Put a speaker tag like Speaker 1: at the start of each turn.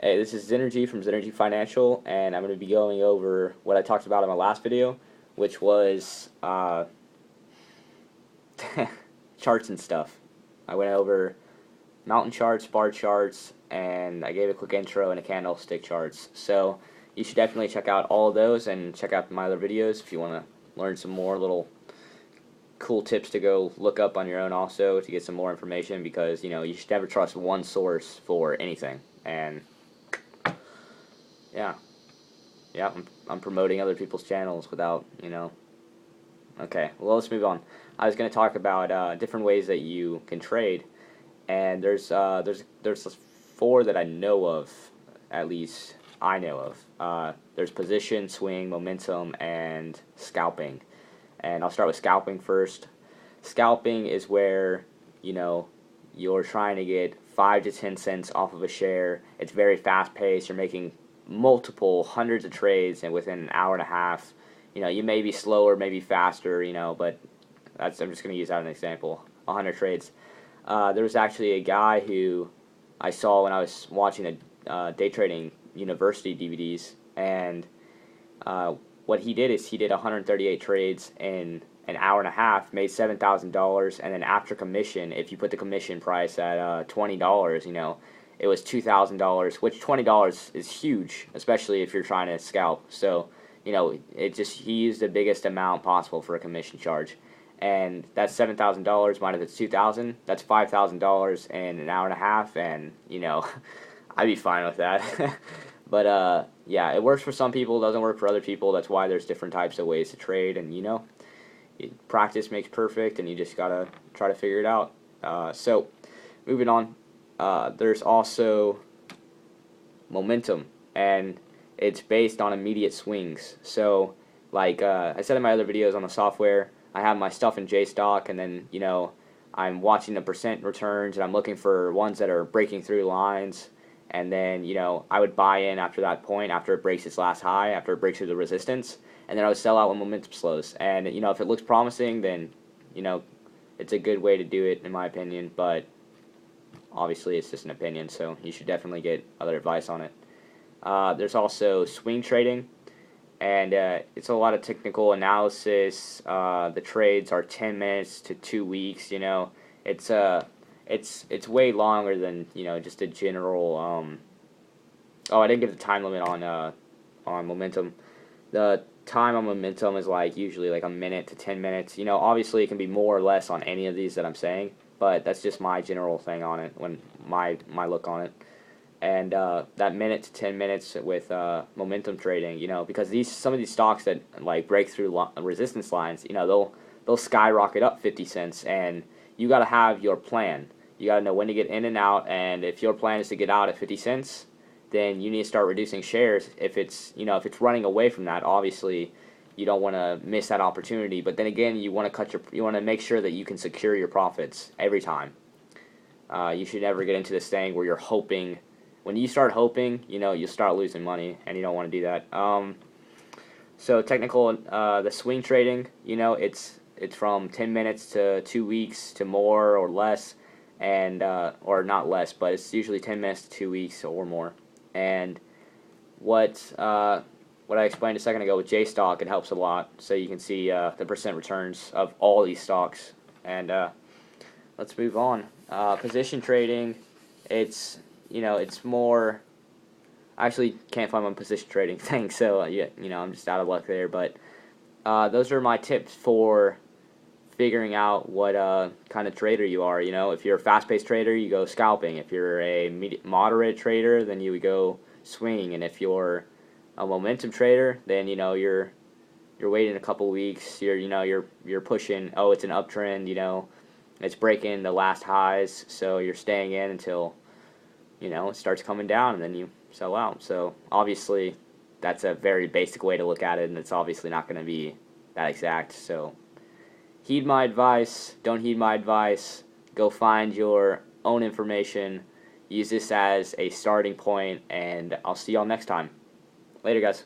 Speaker 1: Hey, this is Zenergy from Zenergy Financial, and I'm going to be going over what I talked about in my last video, which was charts and stuff. I went over mountain charts, bar charts, and I gave a quick intro and a candlestick charts. So you should definitely check out all of those and check out my other videos if you want to learn some more little cool tips to go look up on your own also to get some more information, because you should never trust one source for anything. And yeah, I'm promoting other people's channels without. Okay, well, let's move on. I was going to talk about different ways that you can trade, and there's four that I know of, at least I know of. There's position, swing, momentum, and scalping. And I'll start with scalping first. Scalping is where you're trying to get 5 to 10 cents off of a share. It's very fast paced. You're making multiple hundreds of trades and within an hour and a half. You may be slower, maybe faster, but I'm just going to use that as an example. 100 trades. There was actually a guy who I saw when I was watching the Day Trading University DVDs, and what he did is he did 138 trades in an hour and a half, made $7,000, and then after commission, if you put the commission price at $20, it was $2,000, which $20 is huge, especially if you're trying to scalp. So, he used the biggest amount possible for a commission charge, and that's $7,000 minus it's $2,000. That's $5,000 in an hour and a half, and I'd be fine with that. But yeah, it works for some people, doesn't work for other people. That's why there's different types of ways to trade, and practice makes perfect, and you just gotta try to figure it out. So, moving on, there's also momentum, and it's based on immediate swings. So, like I said in my other videos on the software, I have my stuff in JStock, and then I'm watching the percent returns, and I'm looking for ones that are breaking through lines. And then, I would buy in after that point, after it breaks its last high, after it breaks through the resistance, and then I would sell out when momentum slows. And, if it looks promising, then, it's a good way to do it, in my opinion. But obviously, it's just an opinion, so you should definitely get other advice on it. There's also swing trading, and it's a lot of technical analysis. The trades are 10 minutes to 2 weeks. It's way longer than just a general. Oh, I didn't give the time limit on momentum. The time on momentum is usually like a minute to 10 minutes. Obviously it can be more or less on any of these that I'm saying, but that's just my general thing on it, when my look on it. And that minute to 10 minutes with momentum trading, because some of these stocks that break through resistance lines, they'll skyrocket up 50 cents, and you got to have your plan. You got to know when to get in and out, and if your plan is to get out at 50 cents, then you need to start reducing shares. If it's running away from that, obviously you don't want to miss that opportunity. But then again, you want to make sure that you can secure your profits every time. You should never get into this thing where you're hoping. When you start hoping, you'll start losing money, and you don't want to do that. So technical, the swing trading, it's from 10 minutes to 2 weeks to more or less, and or not less, but it's usually 10 minutes to 2 weeks or more. And what I explained a second ago with JStock, it helps a lot, so you can see the percent returns of all these stocks. And let's move on. Position trading, it's more. I actually can't find my position trading thing, so yeah, I'm just out of luck there. But those are my tips for figuring out what kind of trader you are. If you're a fast-paced trader, you go scalping. If you're a moderate trader, then you would go swing. And if you're a momentum trader, then you're waiting a couple weeks. You're pushing. Oh, it's an uptrend. It's breaking the last highs, so you're staying in until it starts coming down, and then you sell out. So obviously, that's a very basic way to look at it, and it's obviously not going to be that exact. So heed my advice, don't heed my advice, go find your own information, use this as a starting point, and I'll see y'all next time. Later, guys.